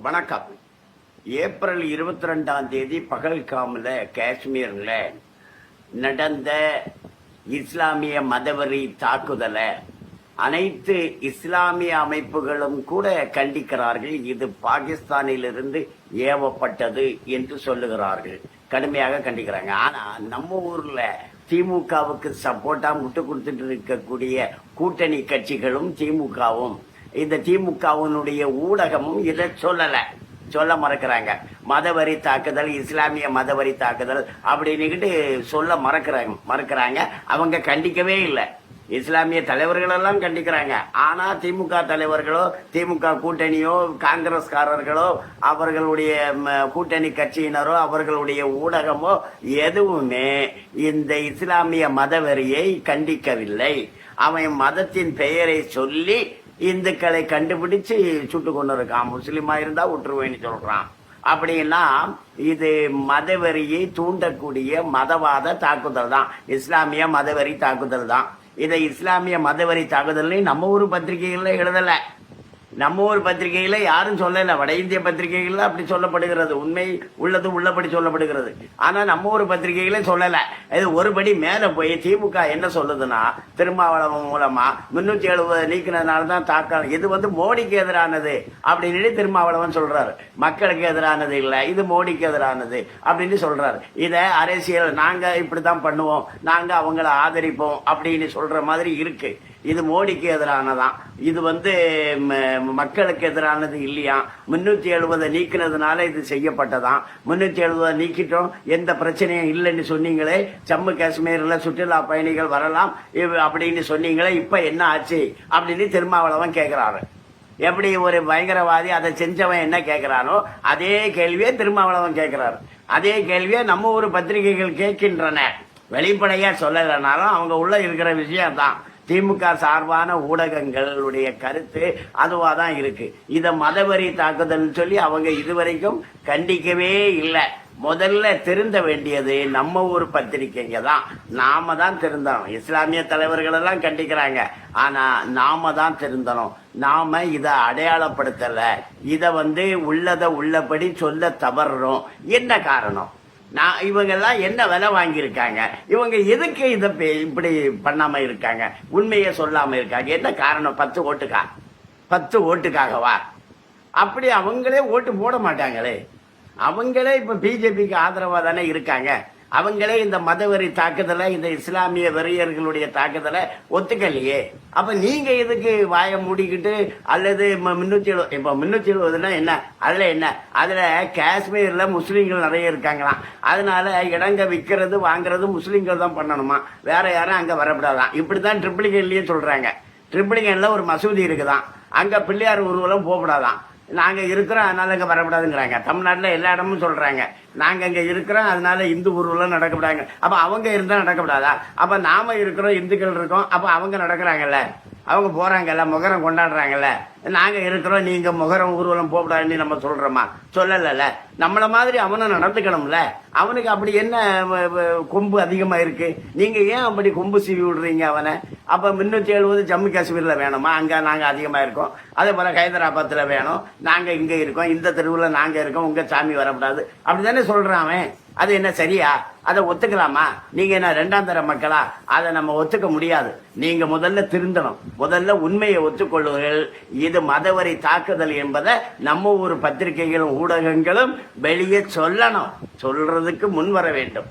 வணக்கம். ஏப்ரல் 22 பகல்காமில் காஷ்மீரில் நடந்த இஸ்லாமிய மதவெறி தாக்குதலை அனைத்து இஸ்லாமிய அமைப்புகளும் கூட கண்டிக்கிறார்கள். இது பாகிஸ்தானிலிருந்து ஏவப்பட்டது என்று சொல்லுகிறார்கள், கடுமையாக கண்டிக்கிறாங்க. ஆனா நம்ம ஊர்ல திமுகவுக்கு சப்போர்ட்டா முட்டு கொடுத்துட்டு இருக்கக்கூடிய கூட்டணி கட்சிகளும் திமுகவும் இந்த திமுகவினுடைய ஊடகமும் இதை சொல்ல மறக்கிறாங்க. மதவரி தாக்குதல், இஸ்லாமிய மதவரி தாக்குதல் அப்படின்னுக்கிட்டு சொல்ல மறக்கிறாங்க. அவங்க கண்டிக்கவே இல்லை. இஸ்லாமிய தலைவர்கள் எல்லாம் கண்டிக்கிறாங்க. ஆனா திமுக தலைவர்களோ, திமுக கூட்டணியோ, காங்கிரஸ்காரர்களோ, அவர்களுடைய கூட்டணி கட்சியினரோ, அவர்களுடைய ஊடகமோ எதுவுமே இந்த இஸ்லாமிய மதவெறியை கண்டிக்கவில்லை. அவன் மதத்தின் பெயரை சொல்லி இந்துக்களை கண்டுபிடிச்சு சுட்டு கொண்டு இருக்கான். முஸ்லிமா இருந்தா விட்டுருவேன்னு சொல்றான். அப்படின்னா இது மதவெறியை தூண்டக்கூடிய மதவாத தாக்குதல் தான், இஸ்லாமிய மதவெறி தாக்குதல் தான். இதை இஸ்லாமிய மதவெறி தாக்குதல் நம்ம ஊர் பத்திரிகைகள்ல எழுதல, நம்ம ஊர் பத்திரிகையில யாரும் சொல்லல. வட இந்திய பத்திரிகைகள்ல அப்படி சொல்லப்படுகிறது, உண்மை உள்ளது உள்ளபடி சொல்லப்படுகிறது. ஆனா நம்ம ஊர் பத்திரிகைகளே சொல்லல. இது ஒருபடி மேல போய் திமுக என்ன சொல்லுதுன்னா, திருமாவளவன் மூலமா 370 நீக்கினதுனாலதான் தாக்கம், இது மோடிக்கு எதிரானது அப்படின்னு திருமாவளவன் சொல்றாரு. மக்களுக்கு எதிரானது இல்ல, இது மோடிக்கு எதிரானது அப்படின்னு சொல்றாரு. இத அரசியல் நாங்க இப்படித்தான் பண்ணுவோம், நாங்க அவங்கள ஆதரிப்போம் அப்படின்னு சொல்ற மாதிரி இருக்கு. இது மோடிக்கு எதிரானதான், இது மக்களுக்கு எதிரானது இல்லையா. 370 நீக்கினதுனால இது செய்யப்பட்டதான். 370 நீக்கிட்டோம், எந்த பிரச்சனையும் இல்லைன்னு சொன்னீங்களே, ஜம்மு காஷ்மீர்ல சுற்றுலா பயணிகள் வரலாம் அப்படின்னு சொன்னீங்களே, இப்ப என்ன ஆச்சு அப்படின்னு திருமாவளவன் கேட்கிறாரு. எப்படி ஒரு பயங்கரவாதி அதை செஞ்சவன் என்ன கேட்கிறானோ அதே கேள்வியை திருமாவளவன் கேட்கிறாரு. அதே கேள்வியை நம்ம ஒரு பத்திரிகைகள் கேட்கின்றன. வெளிப்படையா சொல்லலைனாலும் அவங்க உள்ள இருக்கிற விஷயம் தான். திமுக சார்பான ஊடகங்களுடைய கருத்து அதுவா தான் இருக்கு. இத மதவெறி தாக்குதல் சொல்லி அவங்க இதுவரைக்கும் கண்டிக்கவே இல்லை. முதல்ல திருந்த வேண்டியது நம்ம ஊர் பத்திரிகைங்க தான். நாம தான் திருந்தணும். இஸ்லாமிய தலைவர்கள் எல்லாம் கண்டிக்கிறாங்க, ஆனா நாம தான் திருந்தணும். நாம இதை அடையாளப்படுத்தல, இத உள்ளத உள்ளபடி சொல்ல தவறுறோம். என்ன காரணம்? இவங்கெல்லாம் என்ன விலை வாங்கியிருக்காங்க? இவங்க எதுக்கு இதை இப்படி பண்ணாம இருக்காங்க? உண்மையை சொல்லாம இருக்காங்க. என்ன காரணம்? 10 ஓட்டுக்காகவா? அப்படி அவங்களே ஓட்டு போட மாட்டாங்களே. அவங்களே இப்ப பிஜேபிக்கு ஆதரவா தானே இருக்காங்க. அவங்களே இந்த மதவெறி தாக்குதலை, இந்த இஸ்லாமிய வெறியர்களுடைய தாக்குதலை ஒத்துக்கலையே. அப்ப நீங்க எதுக்கு வாயை மூடிக்கிட்டு, அல்லது 370 என்ன, அதுல என்ன, அதுல காஷ்மீர்ல முஸ்லீம்கள் நிறைய இருக்காங்களாம். அதனால இடங்க விற்கிறது வாங்குறது முஸ்லீம்கள் தான் பண்ணணுமா, வேற யாரும் அங்க வரப்படாதான். இப்படித்தான் ட்ரிபிளிகன்லயே சொல்றாங்க. ட்ரிபிளிகன்ல ஒரு மசூதி இருக்குதான், அங்க பிள்ளையார் ஊர்வலம் போகப்படாதான். நாங்க இருக்கிறோம் அதனால இங்க வரக்கூடாதுங்கிறாங்க. தமிழ்நாட்டுல எல்லா இடமும் சொல்றாங்க, நாங்க இங்க இருக்கிறோம் அதனால இந்து ஊர்வலம் நடக்கப்படாங்க. அப்ப அவங்க இருந்தா நடக்கப்படாதா? அப்ப நாம இருக்கிறோம், இந்துக்கள் இருக்கோம், அப்ப அவங்க நடக்கிறாங்கல்ல, அவங்க போறாங்கல்ல, முகரம் கொண்டாடுறாங்கல்ல. நாங்க இருக்கிறோம், நீங்க முகரம் ஊர்வலம் போகக்கூடாதுன்னு நம்ம சொல்றோமா? சொல்லல. நம்மள மாதிரி அவனும் நடந்துக்கணும்ல. அவனுக்கு அப்படி என்ன கொம்பு அதிகமா இருக்கு? நீங்க ஏன் அப்படி கொம்பு சீவி விடுறீங்க அவனை? அப்ப 370 ஜம்மு காஷ்மீர்ல வேணுமா? அங்க நாங்க அதிகமா இருக்கோம். அதே போல ஹைதராபாத்ல வேணும், நாங்க இங்க இருக்கோம், இந்த தெருவுல நாங்க இருக்கோம், உங்க சாமி வரக்கூடாது அப்படித்தானே சொல்றான் அவன். அது என்ன சரியா? அதை ஒத்துக்கலாமா? நீங்க என்ன 2ஆம் தர மக்களா? அதை நம்ம ஒத்துக்க முடியாது. நீங்க முதல்ல திருந்தணும், முதல்ல உண்மையை ஒத்துக்கொள்ளுங்கள். இது மதவெறி தாக்குதல் என்பதை நம்ம ஊர் பத்திரிகைகளும் ஊடகங்களும் வெளியே சொல்லணும், சொல்றதுக்கு முன் வர வேண்டும்.